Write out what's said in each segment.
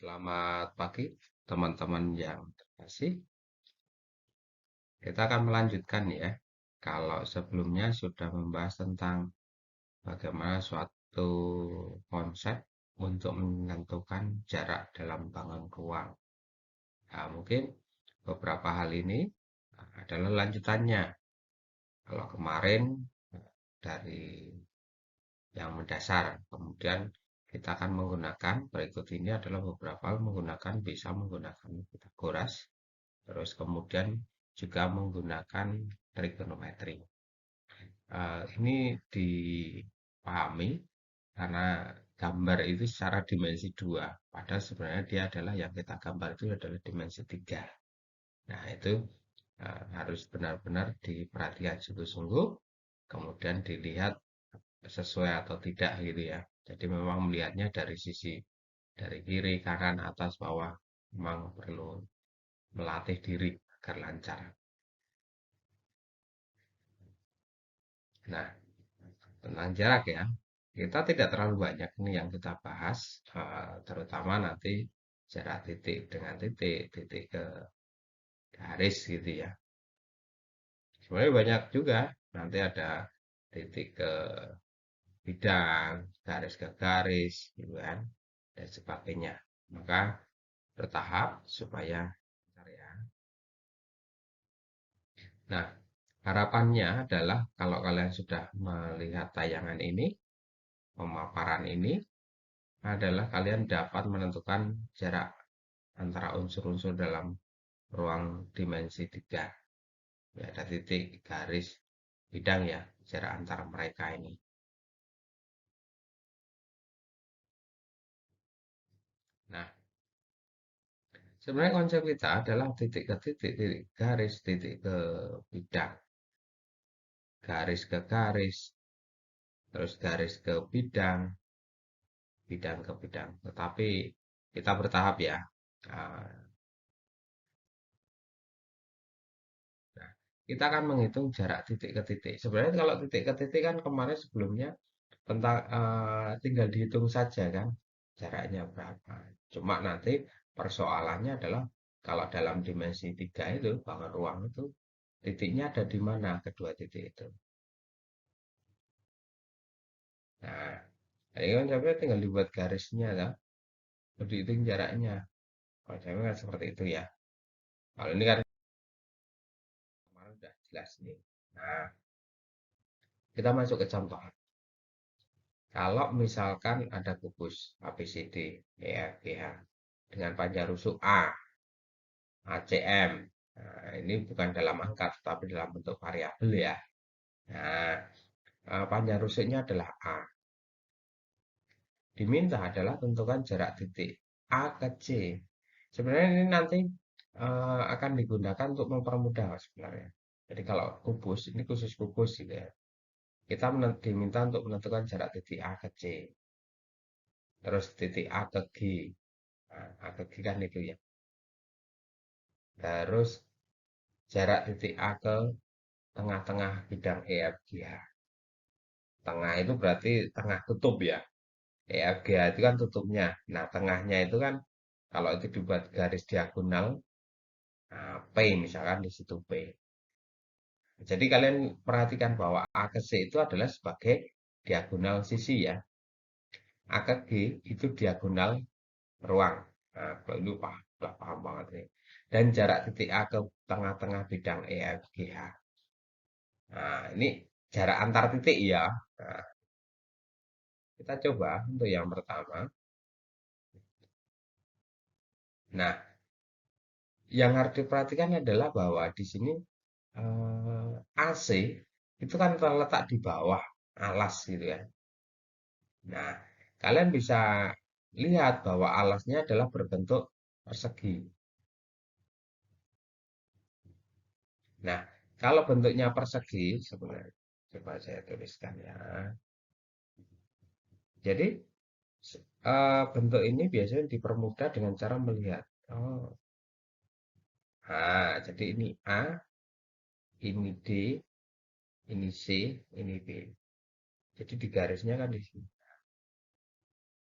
Selamat pagi, teman-teman yang terkasih. Kita akan melanjutkan ya. Kalau sebelumnya sudah membahas tentang bagaimana suatu konsep untuk menentukan jarak dalam bangun ruang. Nah, mungkin beberapa hal ini adalah lanjutannya. Kalau kemarin dari yang mendasar, kemudian kita akan menggunakan berikut ini adalah beberapa hal bisa menggunakan Pythagoras. Terus kemudian juga menggunakan trigonometri. Ini dipahami karena gambar itu secara dimensi 2. Padahal sebenarnya dia adalah yang kita gambar itu adalah dimensi 3. Nah, itu harus benar-benar diperhatikan sungguh-sungguh. Kemudian dilihat sesuai atau tidak gitu ya. Jadi memang melihatnya dari sisi dari kiri, kanan, atas, bawah. Memang perlu melatih diri agar lancar. Nah, tentang jarak ya, kita tidak terlalu banyak ini yang kita bahas, terutama nanti jarak titik dengan titik, titik ke garis gitu ya. Sebenarnya banyak juga, nanti ada titik ke bidang, garis ke garis, gitu kan, dan sebagainya. Maka bertahap supaya bentar ya. Nah, harapannya adalah kalau kalian sudah melihat tayangan ini, pemaparan ini, adalah kalian dapat menentukan jarak antara unsur-unsur dalam ruang dimensi 3. Ya, ada titik, garis, bidang ya, jarak antara mereka ini. Nah, sebenarnya konsep kita adalah titik ke titik, titik garis, titik ke bidang, garis ke garis, terus garis ke bidang, bidang ke bidang. Tetapi kita bertahap ya. Nah, nah, kita akan menghitung jarak titik ke titik. Sebenarnya kalau titik ke titik kan kemarin sebelumnya tentang tinggal dihitung saja kan jaraknya berapa. Cuma nanti persoalannya adalah kalau dalam dimensi 3 itu bangun ruang itu titiknya ada di mana kedua titik itu. Nah, ini kan sampai tinggal dibuat garisnya kan, dihitung jaraknya. Konsepnya kan seperti itu ya. Kalau ini kan kemarin udah jelas nih. Nah, kita masuk ke contoh. Kalau misalkan ada kubus ABCD, EFGH dengan panjang rusuk A, ACM. Nah, ini bukan dalam angka, tapi dalam bentuk variabel ya. Nah, panjang rusuknya adalah A. Diminta adalah tentukan jarak titik A ke C. Sebenarnya ini nanti akan digunakan untuk mempermudah sebenarnya. Jadi kalau kubus, ini khusus kubus gitu ya. Kita diminta untuk menentukan jarak titik A ke C. Terus titik A ke G. Nah, A ke G kan itu ya. Terus jarak titik A ke tengah-tengah bidang EFGH. Tengah itu berarti tengah tutup ya. EFGH itu kan tutupnya. Nah, tengahnya itu kan kalau itu dibuat garis diagonal, nah, P misalkan di situ P. Jadi kalian perhatikan bahwa A ke C itu adalah sebagai diagonal sisi ya. A ke G itu diagonal ruang. Nah, kalau itu paham banget nih. Dan jarak titik A ke tengah-tengah bidang EFGH. Nah, ini jarak antar titik ya. Nah, kita coba untuk yang pertama. Nah, yang harus diperhatikan adalah bahwa di sini AC itu kan terletak di bawah alas gitu ya. Nah, kalian bisa lihat bahwa alasnya adalah berbentuk persegi. Nah, kalau bentuknya persegi sebenarnya coba saya tuliskan ya. Jadi bentuk ini biasanya dipermudah dengan cara melihat. Oh, jadi ini A, ini D, ini C, ini B. Jadi di garisnya kan di sini.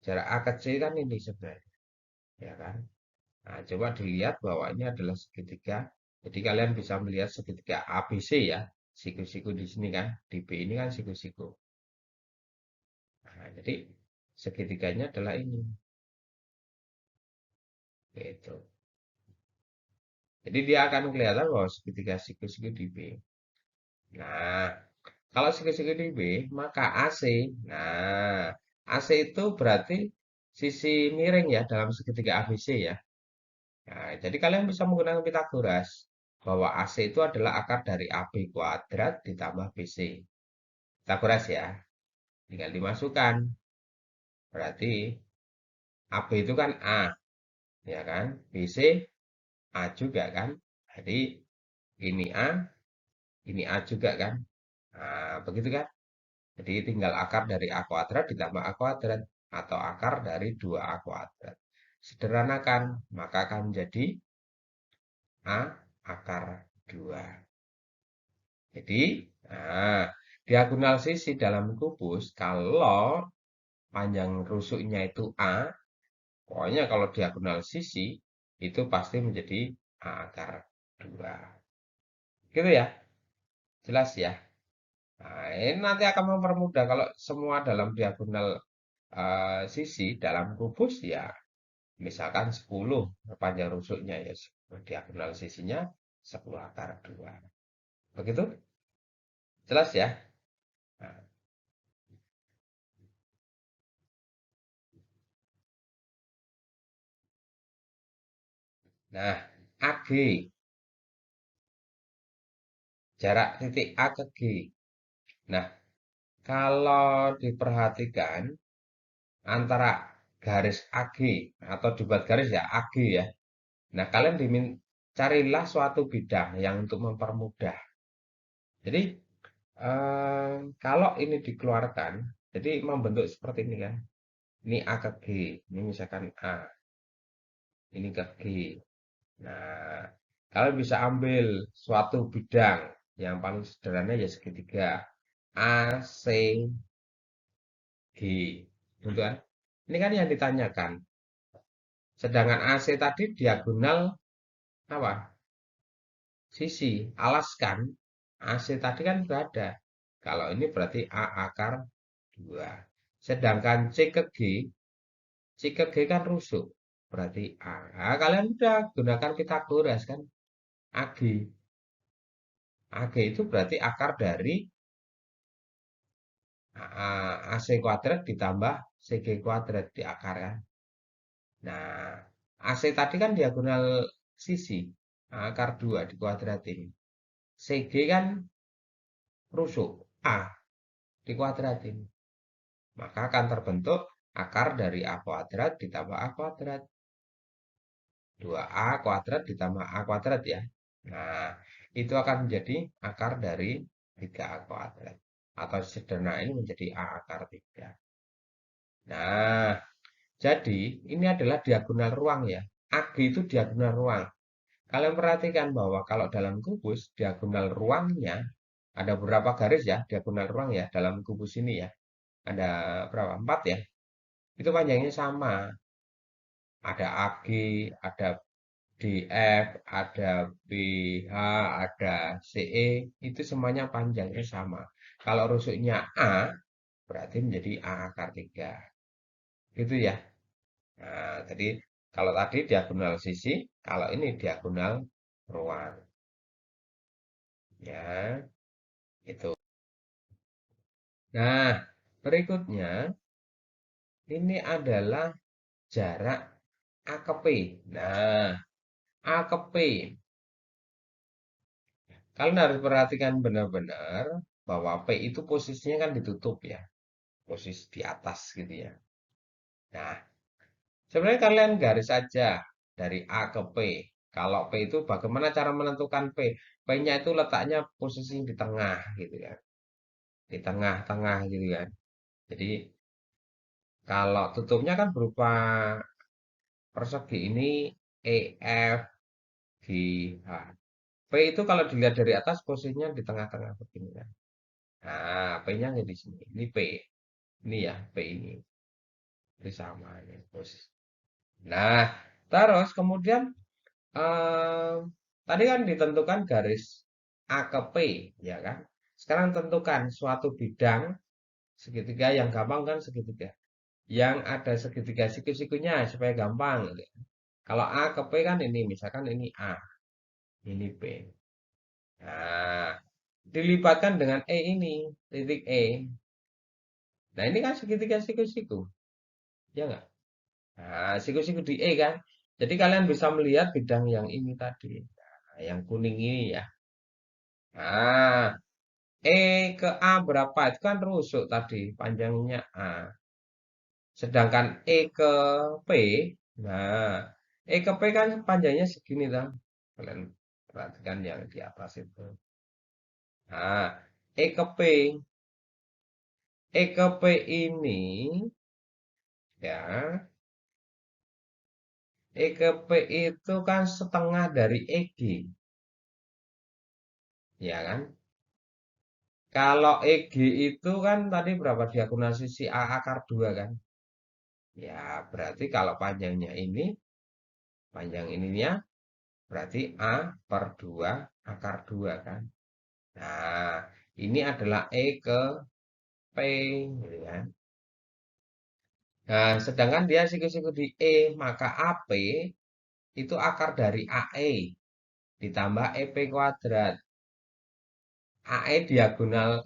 Jarak A ke C kan ini sebenarnya. ya kan? Nah, coba dilihat bahwa ini adalah segitiga. Jadi kalian bisa melihat segitiga ABC ya. Siku-siku di sini kan, di B ini kan siku-siku. Nah, jadi segitiganya adalah ini. Gitu. Jadi dia akan kelihatan bahwa segitiga siku-siku di B. Nah, kalau siku-siku di B, maka AC. Nah, AC itu berarti sisi miring ya dalam segitiga ABC ya. Nah, jadi kalian bisa menggunakan Pitagoras bahwa AC itu adalah akar dari AB kuadrat ditambah BC. Pitagoras ya, tinggal dimasukkan. Berarti AB itu kan A, ya kan? BC A juga kan? Jadi ini A, ini A juga kan? Nah, begitu kan? Jadi tinggal akar dari A kuadrat ditambah A kuadrat atau akar dari 2A kuadrat. Sederhanakan, maka akan menjadi A akar 2. Jadi, nah, diagonal sisi dalam kubus, kalau panjang rusuknya itu A, pokoknya kalau diagonal sisi, itu pasti menjadi A akar 2. Gitu ya, jelas ya. Nah, ini nanti akan mempermudah kalau semua dalam diagonal sisi dalam kubus ya, misalkan 10 panjang rusuknya ya, diagonal sisinya 10 akar 2. Begitu? Jelas ya? Nah, nah, AG, jarak titik A ke G. Nah, kalau diperhatikan antara garis AG atau dibuat garis ya AG ya. Nah, kalian carilah suatu bidang yang untuk mempermudah. Jadi, kalau ini dikeluarkan, jadi membentuk seperti ini kan. Ini A ke G, ini misalkan A, ini ke G. Nah, kalian bisa ambil suatu bidang yang paling sederhana ya segitiga A, C, G. Gitu kan? Ini kan yang ditanyakan. Sedangkan AC tadi diagonal apa? Sisi. Alaskan AC tadi kan sudah ada. Kalau ini berarti A akar 2. Sedangkan C ke G kan rusuk. Berarti A. Nah, kalian udah gunakan Pitagoras kan? AG. AG itu berarti akar dari AC kuadrat ditambah CG kuadrat di akar kan. Nah, AC tadi kan diagonal sisi. Akar 2 dikuadratin. CG kan rusuk. A dikuadratin. Maka akan terbentuk akar dari A kuadrat ditambah A kuadrat. 2A kuadrat ditambah A kuadrat ya. Nah, itu akan menjadi akar dari 3A kuadrat. Atau sederhana ini menjadi A akar 3. Nah, jadi ini adalah diagonal ruang ya. AG itu diagonal ruang. Kalian perhatikan bahwa kalau dalam kubus, diagonal ruangnya ada beberapa garis ya, diagonal ruang ya, dalam kubus ini ya. Ada berapa? 4 ya. Itu panjangnya sama. Ada AG, ada DF, ada BH, ada CE, itu semuanya panjangnya sama. Kalau rusuknya A, berarti menjadi A akar 3. Gitu ya. Nah, jadi kalau tadi diagonal sisi, kalau ini diagonal ruang. Ya, itu. Nah, berikutnya ini adalah jarak A ke P. Nah, A ke P. Kalian harus perhatikan benar-benar bahwa P itu posisinya kan ditutup ya. Posisi di atas gitu ya. Nah, sebenarnya kalian garis saja dari A ke P. Kalau P itu bagaimana cara menentukan P? P-nya itu letaknya posisi di tengah gitu ya. Di tengah-tengah gitu kan. Jadi kalau tutupnya kan berupa persegi ini EF G H. P itu kalau dilihat dari atas posisinya di tengah-tengah begini kan. Nah, P-nya di sini. Ini P. Ini ya, P ini. Ini sama ini posisi. Nah, terus kemudian eh, tadi kan ditentukan garis A ke P, ya kan? Sekarang tentukan suatu bidang segitiga yang gampang kan segitiga. Yang ada segitiga siku-sikunya supaya gampang, gitu. Kalau A ke P kan ini, misalkan ini A, ini P. Nah, dilibatkan dengan E ini, titik E. Nah, ini kan segitiga siku-siku, ya nggak? Nah, siku-siku di E kan. Jadi kalian bisa melihat bidang yang ini tadi. Nah, yang kuning ini ya. Nah, E ke A berapa? Itu kan rusuk tadi, panjangnya A. Sedangkan E ke P, nah, E ke P kan panjangnya segini kan. Kalian perhatikan yang di atas itu. Nah, E ke P, E ke P ini ya, E ke P itu kan setengah dari EG, ya kan? Kalau EG itu kan tadi berapa diagonal sisi A akar 2 kan? Ya, berarti kalau panjang ininya berarti A per 2 akar 2 kan? Nah, ini adalah E ke P, gitu kan? Nah, sedangkan dia siku-siku di E, maka AP itu akar dari AE ditambah EP kuadrat. AE diagonal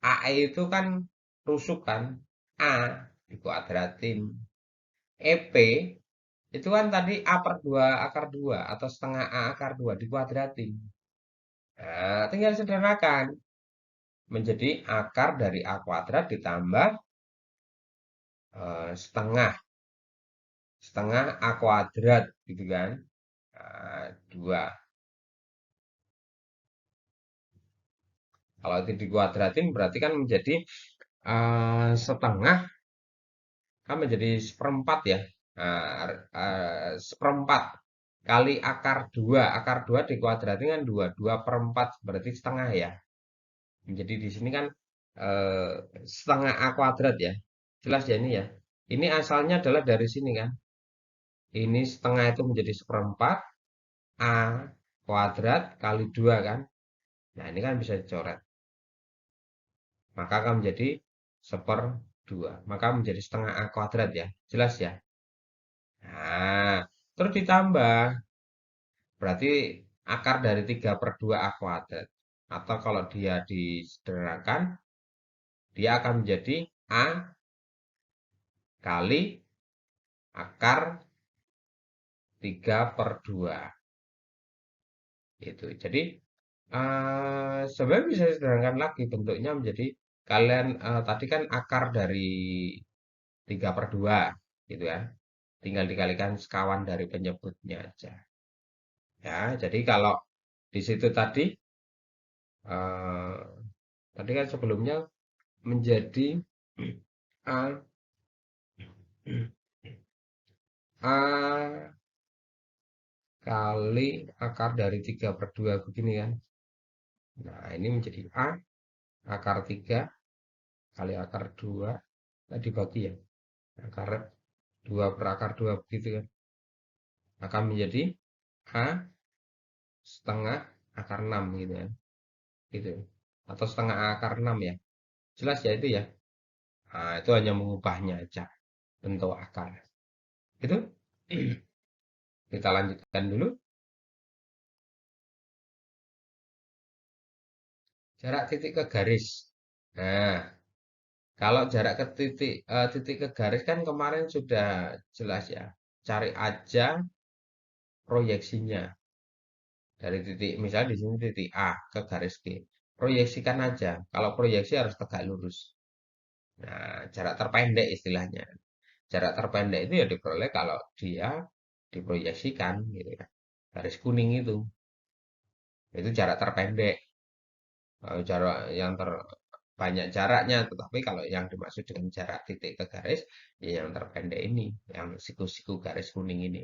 AE itu kan rusuk kan? A dikuadratin. EP itu kan tadi A per 2 akar 2 atau setengah A akar 2 dikuadratin. Nah, tinggal sederhanakan menjadi akar dari A kuadrat ditambah setengah setengah A kuadrat gitu kan. Nah, 2. Kalau itu dikuadratin berarti kan menjadi setengah kan menjadi seperempat ya. Nah, seperempat kali akar 2. Akar 2 dikuadratin kan 2. 2 per 4 berarti setengah ya. Jadi di sini kan eh, setengah A kuadrat ya. Jelas ya ini ya. Ini asalnya adalah dari sini kan. Ini setengah itu menjadi seperempat A kuadrat kali 2 kan. Nah ini kan bisa dicoret. Maka akan menjadi seper 2. Maka menjadi setengah A kuadrat ya. Jelas ya. Nah, terus ditambah. Berarti akar dari 3 per 2 A kuadrat. Atau kalau dia disederhanakan, dia akan menjadi A kali akar 3 per 2. Itu. Jadi, sebenarnya bisa disederhanakan lagi bentuknya menjadi kalian tadi kan akar dari 3 per 2 gitu ya. Tinggal dikalikan sekawan dari penyebutnya aja. Ya, jadi kalau di situ eh, tadi kan sebelumnya menjadi A A kali akar dari 3 per 2 begini kan. Nah, ini menjadi A akar 3 kali akar 2. Tadi bagi ya. Akar 2 per akar 2 begitu kan. Akan menjadi A setengah akar 6 gitu ya. Gitu. Atau setengah akar 6 ya. Jelas ya itu ya. Nah, itu hanya mengubahnya aja bentuk akar. Itu kita lanjutkan dulu. Jarak titik ke garis. Nah, kalau jarak ke titik ke garis kan kemarin sudah jelas ya. Cari aja proyeksinya dari titik misalnya di sini titik A ke garis B. Proyeksikan aja. Kalau proyeksi harus tegak lurus. Nah, jarak terpendek istilahnya. Jarak terpendek itu ya diperoleh kalau dia diproyeksikan gitu ya. Garis kuning itu jarak terpendek. Jarak yang banyak jaraknya, tetapi kalau yang dimaksud dengan jarak titik ke garis, ya yang terpendek ini, yang siku-siku garis kuning ini.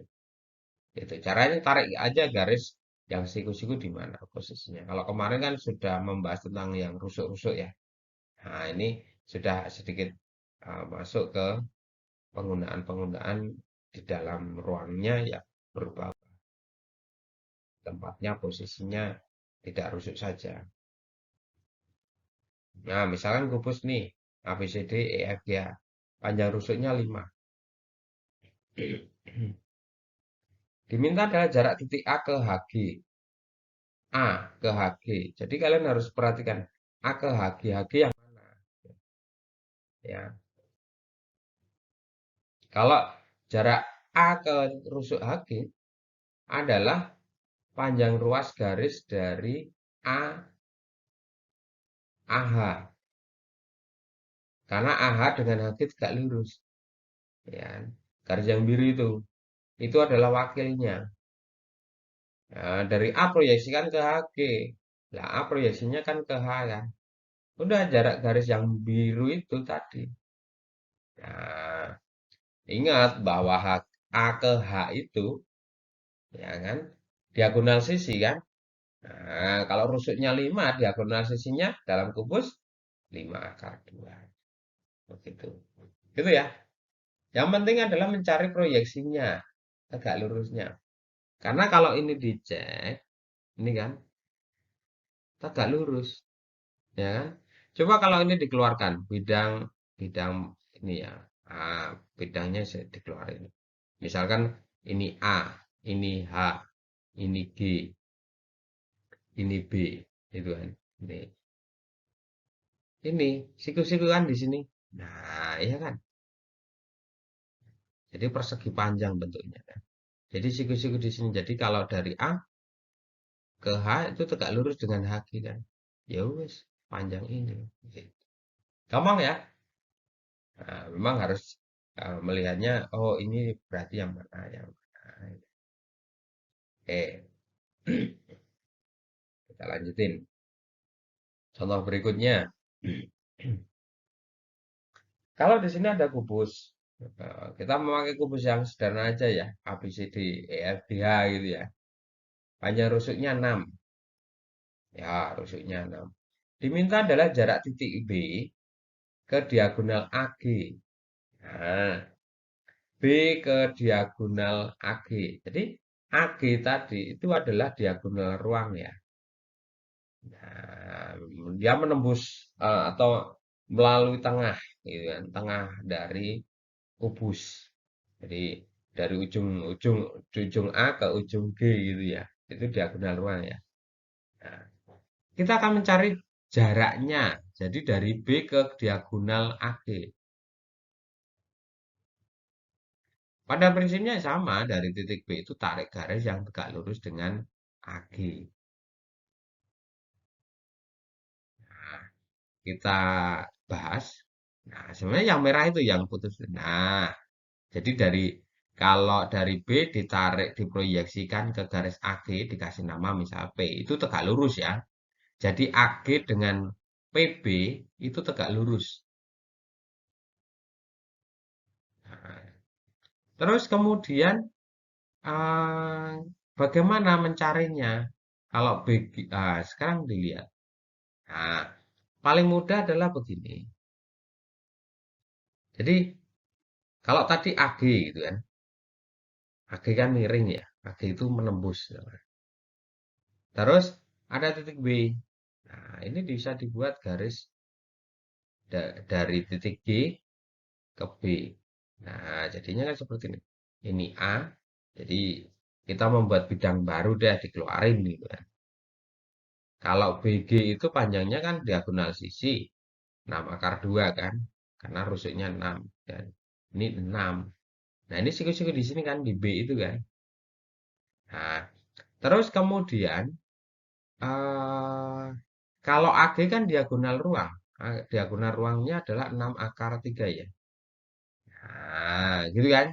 Itu caranya tarik aja garis yang siku-siku di mana posisinya. Kalau kemarin kan sudah membahas tentang yang rusuk-rusuk ya. Nah, ini sudah sedikit masuk ke penggunaan-penggunaan di dalam ruangnya ya berubah tempatnya, posisinya tidak rusuk saja. Nah, misalkan kubus nih, A, B, C, D, E, F, G, H. Panjang rusuknya 5. Diminta adalah jarak titik A ke HG. A ke HG. Jadi kalian harus perhatikan A ke HG. HG yang mana? Ya. Kalau jarak A ke rusuk HG adalah panjang ruas garis dari A AH. Karena AH dengan HG tegak lurus. Ya. Garis yang biru itu adalah wakilnya. Nah, dari A proyeksikan ke HG. Nah, A proyeksinya kan ke H kan. Udah jarak garis yang biru itu tadi. Nah, ingat bahwa A ke H itu, ya kan, diagonal sisi kan. Nah, kalau rusuknya 5, diagonal sisinya dalam kubus 5 akar 2. Begitu. Gitu ya. Yang penting adalah mencari proyeksinya, tegak lurusnya. Karena kalau ini dicek, ini kan, tegak lurus. Ya kan? Coba kalau ini dikeluarkan, bidang bidang ini ya. Bidangnya saya dikeluarin. Misalkan ini A, ini H, ini G, ini B, itu kan. Ini siku-siku kan di sini. Nah, iya kan. Jadi persegi panjang bentuknya kan. Jadi siku-siku di sini. Jadi kalau dari A ke H itu tegak lurus dengan HG kan. Ya wes, panjang ini. Gampang ya. Nah, memang harus melihatnya, oh ini berarti yang mana, yang mana. Oke, kita lanjutin. Contoh berikutnya. Kalau di sini ada kubus, kita memakai kubus yang sederhana aja ya, A, B, C, D, E, F, G, H gitu ya. Panjang rusuknya 6. Ya, rusuknya 6. Diminta adalah jarak titik B ke diagonal AG. Nah, B ke diagonal AG. Jadi, AG tadi itu adalah diagonal ruang ya. Nah, dia menembus atau melalui tengah, gitu kan, tengah dari kubus. Jadi dari ujung A ke ujung G gitu ya. Itu diagonal ruang ya. Nah, kita akan mencari jaraknya. Jadi dari B ke diagonal AG. Pada prinsipnya sama, dari titik B itu tarik garis yang tegak lurus dengan AG. Nah, kita bahas. Nah, sebenarnya yang merah itu yang putus. Nah, jadi kalau dari B ditarik diproyeksikan ke garis AG dikasih nama misal P itu tegak lurus ya. Jadi AG dengan PB itu tegak lurus. Nah, terus kemudian eh, bagaimana mencarinya? Kalau sekarang dilihat. Nah, paling mudah adalah begini. Jadi kalau tadi AG gitu kan, AG kan miring ya, AG itu menembus. Terus ada titik B. Nah, ini bisa dibuat garis dari titik G ke B. Nah, jadinya kan seperti ini. Ini A, jadi kita membuat bidang baru deh, dikeluarin gitu kan. Kalau BG itu panjangnya kan diagonal sisi, 6 akar 2 kan, karena rusuknya 6. Dan ini 6. Nah, ini siku-siku di sini kan, di B itu kan. Nah, terus kemudian, eh, kalau AG kan diagonal ruang. Diagonal ruangnya adalah 6 akar 3 ya. Nah, gitu kan.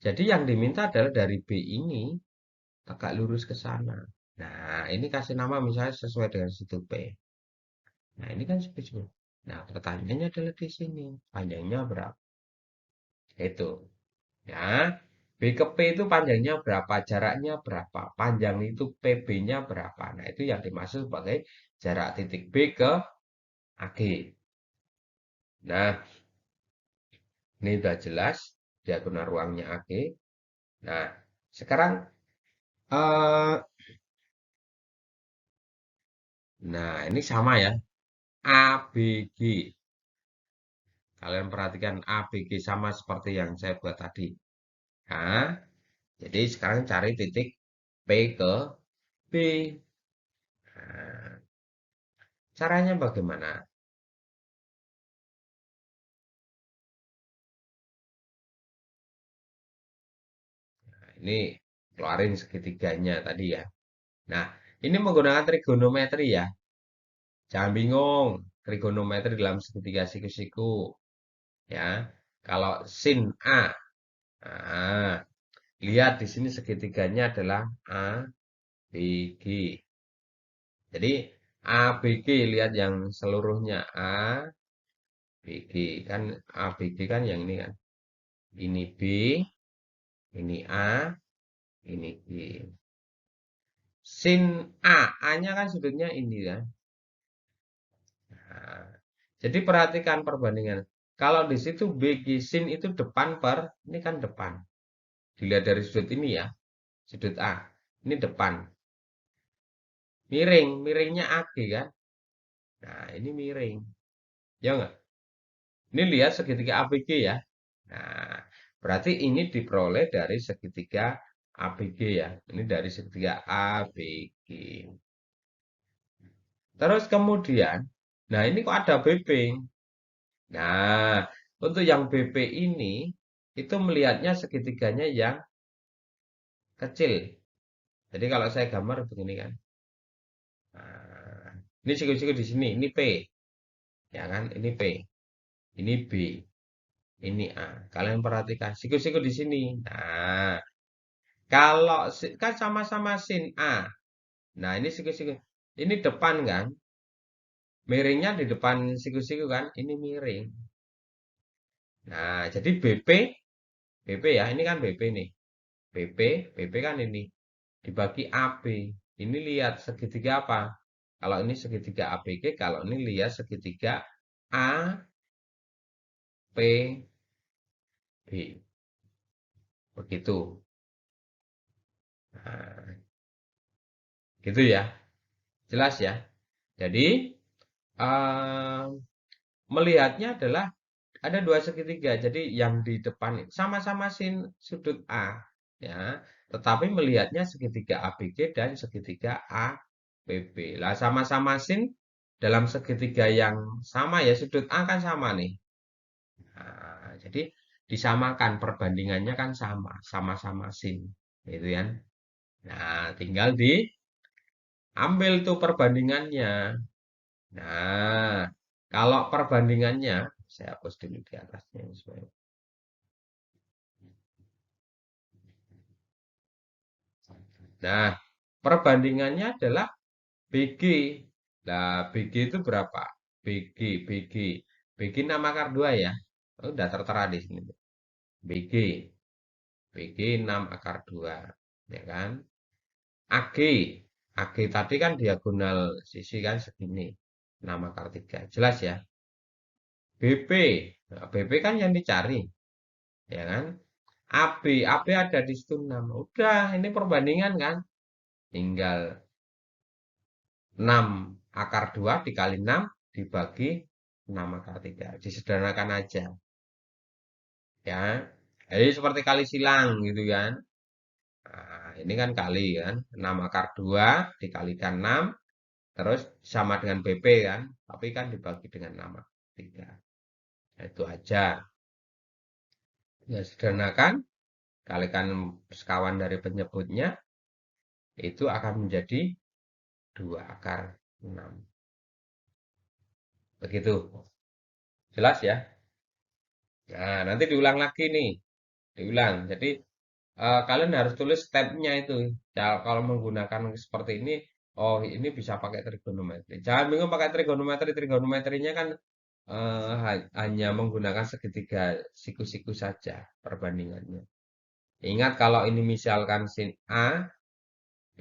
Jadi yang diminta adalah dari B ini tegak lurus ke sana. Nah, ini kasih nama misalnya sesuai dengan situ P. Nah, ini kan spesifik. Nah, pertanyaannya adalah di sini. Panjangnya berapa? Itu. Ya. B ke P itu panjangnya berapa? Jaraknya berapa? Panjang itu PB-nya berapa? Nah, itu yang dimaksud sebagai jarak titik B ke AG. Nah, ini sudah jelas diagonal ruangnya AG. Nah, sekarang eh nah ini sama ya. ABG. Kalian perhatikan ABG sama seperti yang saya buat tadi. Nah, jadi sekarang cari titik P ke B. Nah, caranya bagaimana? Nah, ini keluarin segitiganya tadi ya. Nah, ini menggunakan trigonometri ya. Jangan bingung, trigonometri dalam segitiga siku-siku ya. Kalau sin A, nah, lihat di sini segitiganya adalah A, B, G. Jadi A, B, G lihat yang seluruhnya A, B, G kan A, B, G kan yang ini kan. Ini B, ini A, ini G. Sin A, A-nya kan sudutnya ini ya. Nah, jadi perhatikan perbandingan. Kalau di situ BG sin itu depan per, ini kan depan. Dilihat dari sudut ini ya, sudut A. Ini depan. Miring, miringnya AG kan. Nah, ini miring. Ya enggak? Ini lihat segitiga ABG ya. Nah, berarti ini diperoleh dari segitiga ABG ya. Ini dari segitiga ABG. Terus kemudian, nah ini kok ada BP? Nah, untuk yang BP ini, itu melihatnya segitiganya yang kecil. Jadi kalau saya gambar begini kan. Nah, ini siku-siku di sini, ini P, ya kan? Ini P, ini B, ini A. Kalian perhatikan siku-siku di sini. Nah, kalau kan sama-sama sin A. Nah, ini siku-siku. Ini depan kan? Miringnya di depan siku-siku kan? Ini miring. Nah, jadi BP ya, ini kan BP nih. BP kan ini dibagi AB. Ini lihat segitiga apa? Kalau ini segitiga ABG, kalau ini lihat segitiga APB. Begitu. Nah, gitu ya. Jelas ya. Jadi, eh, melihatnya adalah ada dua segitiga. Jadi, yang di depan sama-sama sin sudut A. Ya, tetapi melihatnya segitiga ABG dan segitiga APB. Lah, sama-sama sin dalam segitiga yang sama ya, sudut A kan sama nih. Nah, jadi disamakan perbandingannya kan sama, sama-sama sin, gitu kan. Nah, tinggal diambil tuh perbandingannya. Nah, kalau perbandingannya, saya hapus dulu di atasnya supaya. Nah, perbandingannya adalah BG. Nah, BG itu berapa? BG, BG. BG 6 akar 2 ya. Oh, udah tertera di sini. BG, BG 6 akar 2. Ya kan? AG. AG tadi kan diagonal sisi kan segini. 6 akar 3. Jelas ya? BP. Nah, BP kan yang dicari. Ya kan? AB. AB ada di situ 6. Udah, ini perbandingan kan? Tinggal 6 akar 2 dikali 6 dibagi 6 akar 3. Disederhanakan aja. Ya. Jadi seperti kali silang gitu kan. Nah, ini kan kali kan. 6 akar 2 dikalikan 6. Terus sama dengan BP kan, tapi kan dibagi dengan nama 3. Nah, itu aja. Ya, sederhanakan, kalikan sekawan dari penyebutnya, itu akan menjadi 2 akar 6. Begitu. Jelas ya? Nah, nanti diulang lagi nih. Diulang. Jadi, kalian harus tulis stepnya itu. Ya, kalau menggunakan seperti ini, oh ini bisa pakai trigonometri. Jangan bingung pakai trigonometri. Trigonometrinya kan hanya menggunakan segitiga siku-siku saja perbandingannya. Ingat kalau ini misalkan sin A, B,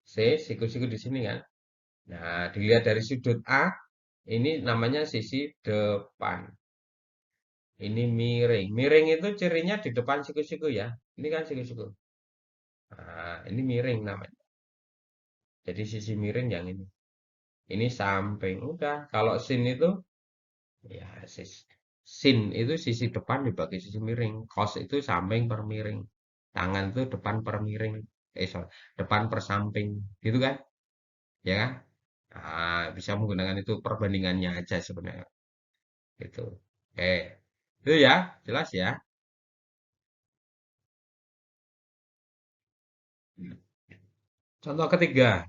C, siku-siku di sini kan. Nah, dilihat dari sudut A, ini namanya sisi depan. Ini miring. Miring itu cirinya di depan siku-siku ya. Ini kan siku-siku. Nah, ini miring namanya. Jadi sisi miring yang ini. Ini samping. Udah. Kalau sin itu ya sin itu sisi depan dibagi sisi miring. Cos itu samping per miring. Tangan itu depan per miring. Sorry, depan per samping. Gitu kan? Ya kan? Bisa menggunakan itu perbandingannya aja sebenarnya. Gitu. Oke. Itu ya, jelas ya. Contoh ketiga.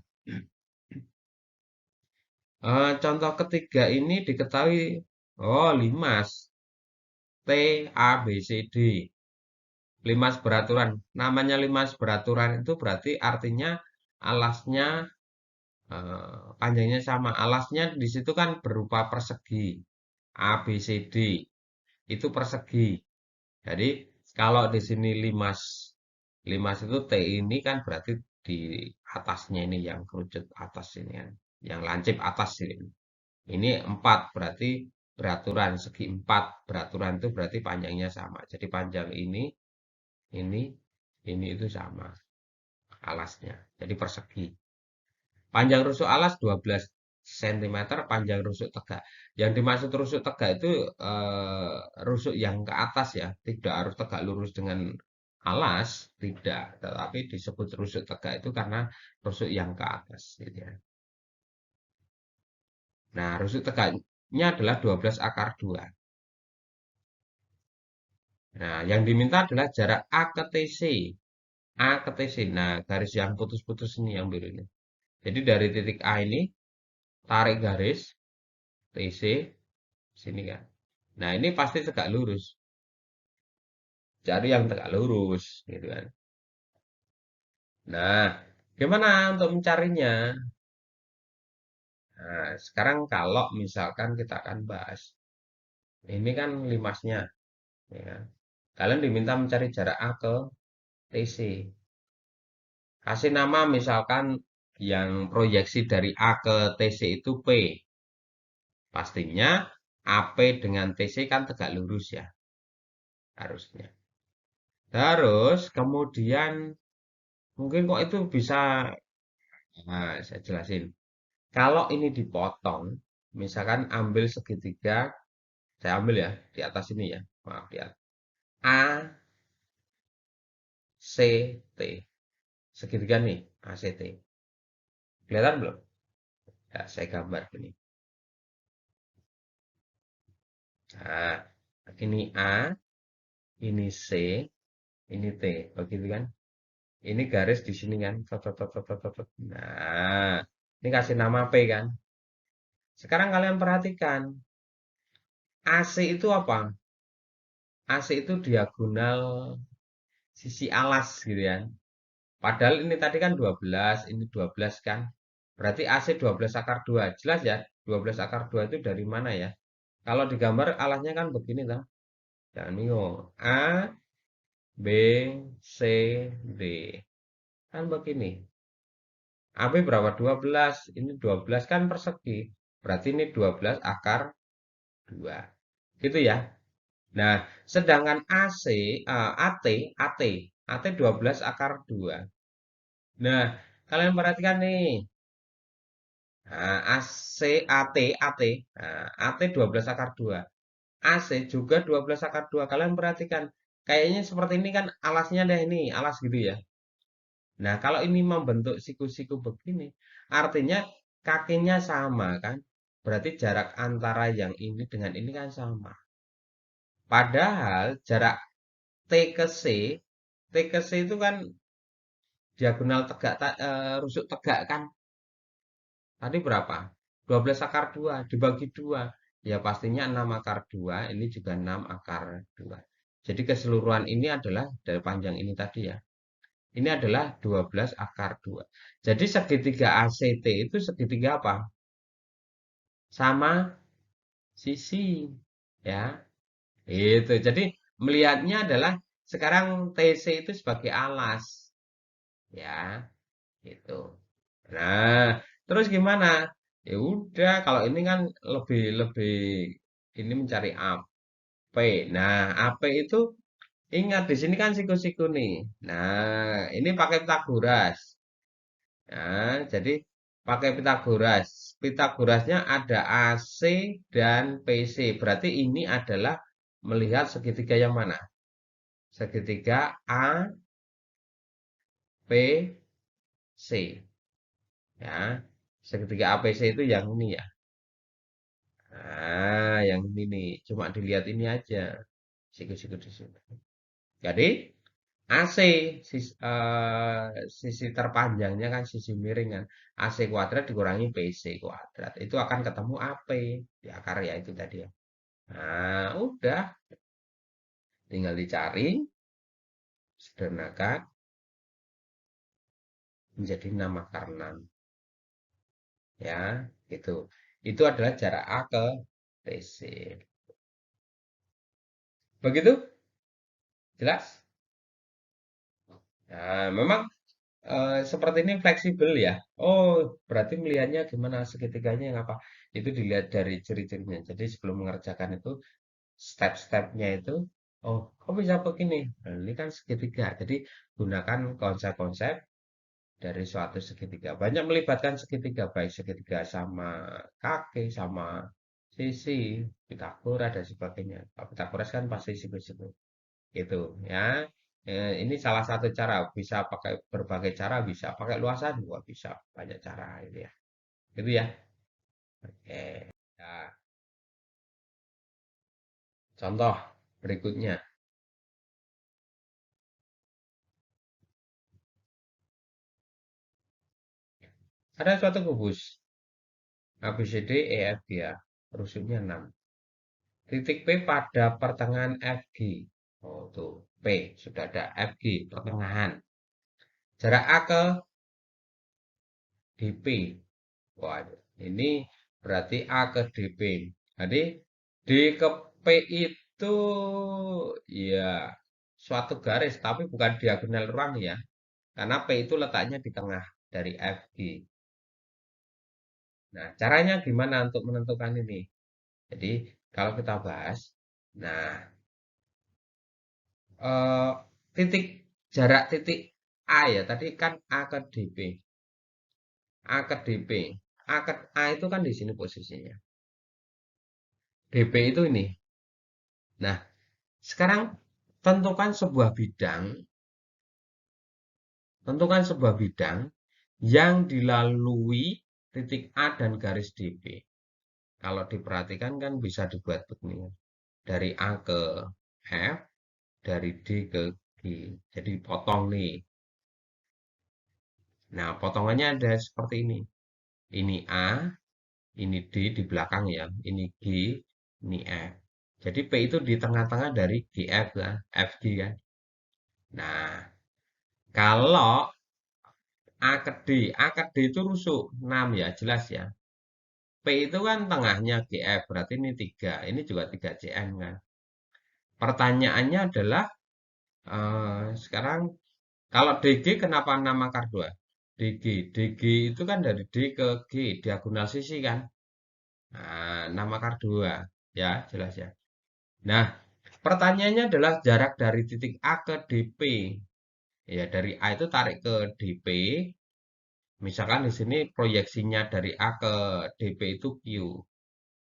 Contoh ketiga ini diketahui, oh limas, T, A, B, C, D. Limas beraturan. Namanya limas beraturan itu berarti artinya alasnya panjangnya sama. Alasnya di situ kan berupa persegi. A, B, C, D. Itu persegi. Jadi kalau di sini limas, limas itu T ini kan berarti di atasnya ini yang kerucut atas ini kan. Yang lancip atas ini. Ini 4 berarti beraturan segi 4 beraturan itu berarti panjangnya sama. Jadi panjang ini, ini itu sama alasnya. Jadi persegi. Panjang rusuk alas 12 cm, panjang rusuk tegak. Yang dimaksud rusuk tegak itu rusuk yang ke atas ya, tidak harus tegak lurus dengan alas, tidak. Tetapi disebut rusuk tegak itu karena rusuk yang ke atas. Gitu ya. Nah, rusuk tegaknya adalah 12 akar 2. Nah, yang diminta adalah jarak A ke TC. A ke TC. Nah, garis yang putus-putus ini yang biru ini. Jadi dari titik A ini, tarik garis TC, sini kan. Nah, ini pasti tegak lurus. Cari yang tegak lurus, gitu kan. Nah, gimana untuk mencarinya? Nah, sekarang kalau misalkan kita akan bahas, ini kan limasnya, ya kan. Kalian diminta mencari jarak A ke TC. Kasih nama misalkan yang proyeksi dari A ke TC itu P. Pastinya AP dengan TC kan tegak lurus ya, harusnya. Terus kemudian mungkin kok itu bisa, nah saya jelasin. Kalau ini dipotong, misalkan ambil segitiga, saya ambil ya di atas ini ya, maaf ya. A, C, T. Segitiga nih, A, C, T. Kelihatan belum? Ya, saya gambar ini. Nah, ini A, ini C, ini T. Begitu kan? Ini garis di sini kan. Nah, ini kasih nama P kan. Sekarang kalian perhatikan. AC itu apa? AC itu diagonal sisi alas gitu ya. Padahal ini tadi kan 12, ini 12 kan. Berarti AC 12 akar 2. Jelas ya? 12 akar 2 itu dari mana ya? Kalau digambar alasnya kan begini toh. Jangan bingung. A, B, C, D. Kan begini. AB berapa? 12. Ini 12 kan persegi. Berarti ini 12 akar 2. Gitu ya. Nah, sedangkan AC, AT, AT, AT 12 akar 2. Nah, kalian perhatikan nih. Nah, AC, AT, AT. Nah, AT 12 akar 2. AC juga 12 akar 2. Kalian perhatikan. Kayaknya seperti ini kan alasnya deh ini, alas gitu ya. Nah, kalau ini membentuk siku-siku begini, artinya kakinya sama kan? Berarti jarak antara yang ini dengan ini kan sama. Padahal jarak T ke C, T ke C itu kan diagonal tegak, rusuk tegak kan? Tadi berapa? 12 akar 2 dibagi 2. Ya pastinya 6 akar 2, ini juga 6 akar 2. Jadi keseluruhan ini adalah dari panjang ini tadi ya. Ini adalah 12 akar 2. Jadi segitiga ACT itu segitiga apa? Sama sisi. Ya, itu. Jadi melihatnya adalah sekarang TC itu sebagai alas. Ya, itu. Nah, terus gimana? Ya udah, kalau ini kan lebih lebih ini mencari up. P. Nah, AP itu ingat di sini kan siku-siku nih. Nah, ini pakai Pitagoras. Nah, jadi pakai Pitagoras. Pitagorasnya ada AC dan PC. Berarti ini adalah melihat segitiga yang mana? Segitiga APC. Ya, segitiga APC itu yang ini ya. Nah, yang ini nih. Cuma dilihat ini aja. Siku-siku di sini. Jadi AC sisi terpanjangnya kan sisi miring kan. AC kuadrat dikurangi PC kuadrat. Itu akan ketemu AP di akar ya itu tadi ya. Nah, udah tinggal dicari, sederhanakan menjadi 6 akar 6 ya, gitu. Itu adalah jarak A ke PC. Begitu? Jelas? Nah, memang seperti ini fleksibel ya. Oh, berarti melihatnya gimana segitiganya yang apa? Itu dilihat dari ciri-cirinya. Jadi sebelum mengerjakan itu step-stepnya itu, oh, kok bisa begini? Nah, ini kan segitiga. Jadi gunakan konsep-konsep dari suatu segitiga. Banyak melibatkan segitiga, baik segitiga sama kaki, sama sisi, Pitagoras dan sebagainya. Kalau Pitagoras kan pasti siku-siku. Gitu ya. Ini salah satu cara, bisa pakai berbagai cara, bisa pakai luasan juga bisa, banyak cara itu ya. Itu ya. Oke. Nah, contoh berikutnya. Ada suatu kubus A B C D E F G ya. Rusuknya 6. Titik P pada pertengahan FG. Oh, tuh. P sudah ada FG pertengahan. Jarak A ke DP. Wah, ini berarti A ke DP. Jadi D ke P itu ya suatu garis, tapi bukan diagonal ruang ya. Karena P itu letaknya di tengah dari FG. Nah, caranya gimana untuk menentukan ini? Jadi, kalau kita bahas, nah, eh, titik jarak titik A ya, tadi kan A ke DP. A ke DP. A ke A itu kan di sini posisinya. DP itu ini. Nah, sekarang tentukan sebuah bidang yang dilalui titik A dan garis DP. Kalau diperhatikan kan bisa dibuat begini. Dari A ke F, dari D ke G. Jadi potong nih. Nah, potongannya ada seperti ini. Ini A, ini D di belakang ya. Ini G, ini F. Jadi P itu di tengah-tengah dari GF kan, FG kan. Nah, kalau A ke D. A ke D itu rusuk 6 ya, jelas ya. P itu kan tengahnya GF, berarti ini 3. Ini juga 3 CM kan. Pertanyaannya adalah sekarang kalau DG kenapa 6 akar 2? DG. DG itu kan dari D ke G, diagonal sisi kan. Nah, 6 akar 2. Ya, jelas ya. Nah, pertanyaannya adalah jarak dari titik A ke DP. Ya, dari A itu tarik ke DP. Misalkan di sini proyeksinya dari A ke DP itu Q.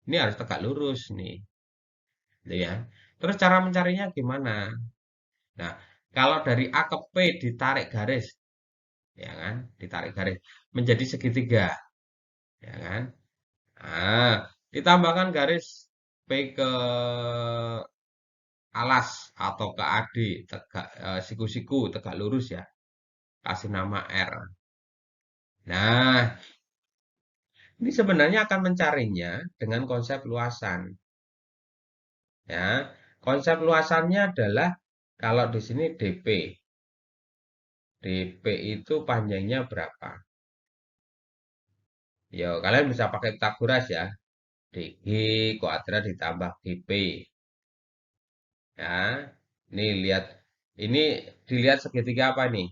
Ini harus tegak lurus nih, gitu ya. Terus cara mencarinya gimana? Nah, kalau dari A ke P ditarik garis, ya kan? Ditarik garis menjadi segitiga, ya kan? Nah, ditambahkan garis P ke alas atau ke AD, tegak siku-siku, tegak lurus ya. Kasih nama R. Nah, ini sebenarnya akan mencarinya dengan konsep luasan. Ya, konsep luasannya adalah kalau di sini DP. DP itu panjangnya berapa? Ya, kalian bisa pakai Pitagoras ya. DG kuadrat ditambah GP. Ya, ini lihat. Ini dilihat segitiga apa nih?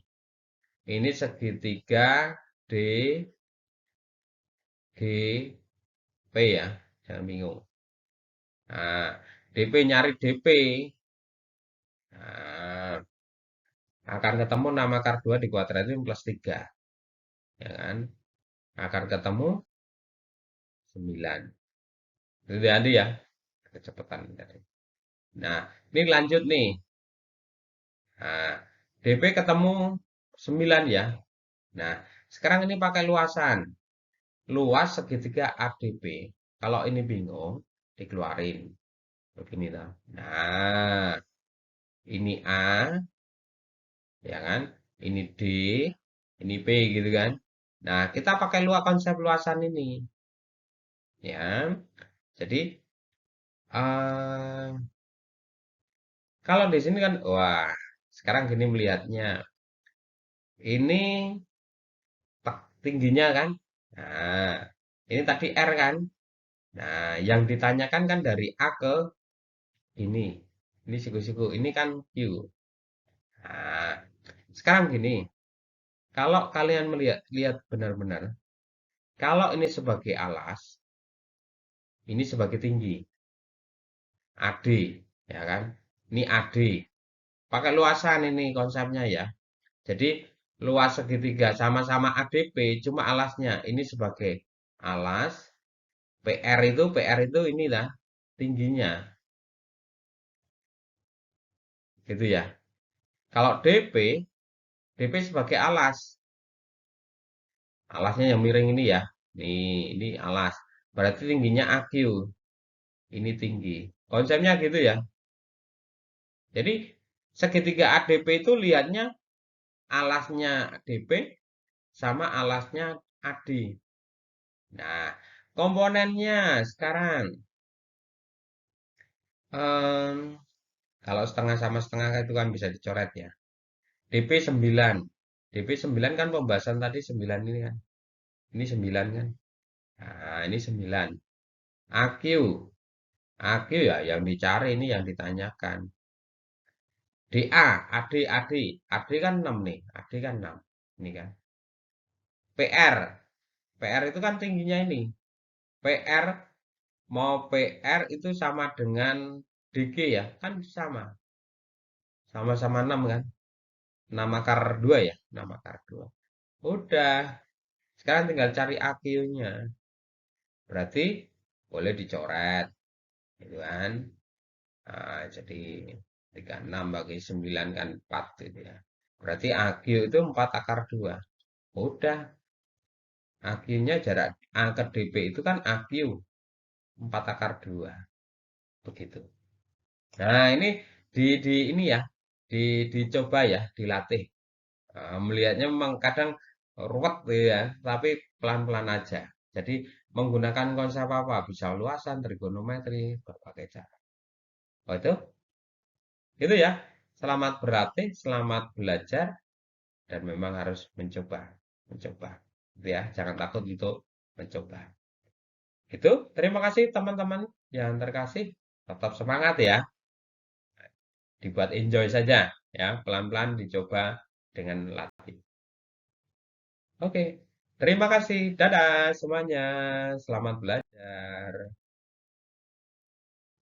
Ini segitiga DGP ya. Jangan bingung. Nah, Nyari DP. Nah, akan ketemu 6 akar 2 dikuadratin plus 3. Ya kan? Akan ketemu 9. Itu tadi ya, kecepatan tadi. Nah, ini lanjut nih. Nah, DP ketemu 9 ya. Nah, sekarang ini pakai luasan. Luas segitiga ADP. Kalau ini bingung, dikeluarin. Begini lah. Nah, ini A, ya kan? Ini D, ini P gitu kan. Nah, kita pakai konsep luasan ini. Ya, jadi eh kalau di sini kan, wah, sekarang gini melihatnya. Ini tingginya kan. Nah, ini tadi R kan. Nah, yang ditanyakan kan dari A ke ini. Ini siku-siku. Ini kan Q. Nah, sekarang gini. Kalau kalian lihat benar-benar. Kalau ini sebagai alas. Ini sebagai tinggi. AD. Ya kan. Ini AD. Pakai luasan ini konsepnya ya. Jadi luas segitiga sama-sama ADP. Cuma alasnya. Ini sebagai alas. PR itu inilah tingginya. Gitu ya. Kalau DP sebagai alas. Alasnya yang miring ini ya. Ini alas. Berarti tingginya AQ. Ini tinggi. Konsepnya gitu ya. Jadi segitiga ADP itu lihatnya alasnya DP sama alasnya AD. Nah, komponennya sekarang. Em, Kalau setengah sama setengah itu kan bisa dicoret ya. DP 9. DP 9 kan pembahasan tadi 9 ini kan. Ini 9 kan. Nah, ini 9. AQ. AQ ya yang dicari ini yang ditanyakan. DA, AD kan 6 nih. AD kan 6. Ini kan. PR. PR itu kan tingginya ini. PR mau PR itu sama dengan DG ya. Kan sama. Sama-sama 6 kan. 6 akar 2 ya. 6 akar 2. Udah. Sekarang tinggal cari AQ-nya. Berarti boleh dicoret. Gitu kan. Nah, jadi 36 bagi 9 kan 4 gitu ya. Berarti AQ itu 4 akar 2. Udah, AQ-nya jarak A ke DP itu kan AQ 4 akar 2. Begitu. Nah, ini di ini ya, dicoba ya, dilatih. Melihatnya memang kadang ruwet gitu ya, tapi pelan-pelan aja. Jadi menggunakan konsep apa? Bisa luasan, trigonometri, berbagai cara. Oh itu, itu ya. Selamat berlatih, selamat belajar, dan memang harus mencoba, gitu ya. Jangan takut untuk mencoba. Itu, terima kasih teman-teman yang terkasih. Tetap semangat ya. Dibuat enjoy saja ya, pelan-pelan dicoba dengan latih. Oke, terima kasih. Dadah semuanya. Selamat belajar.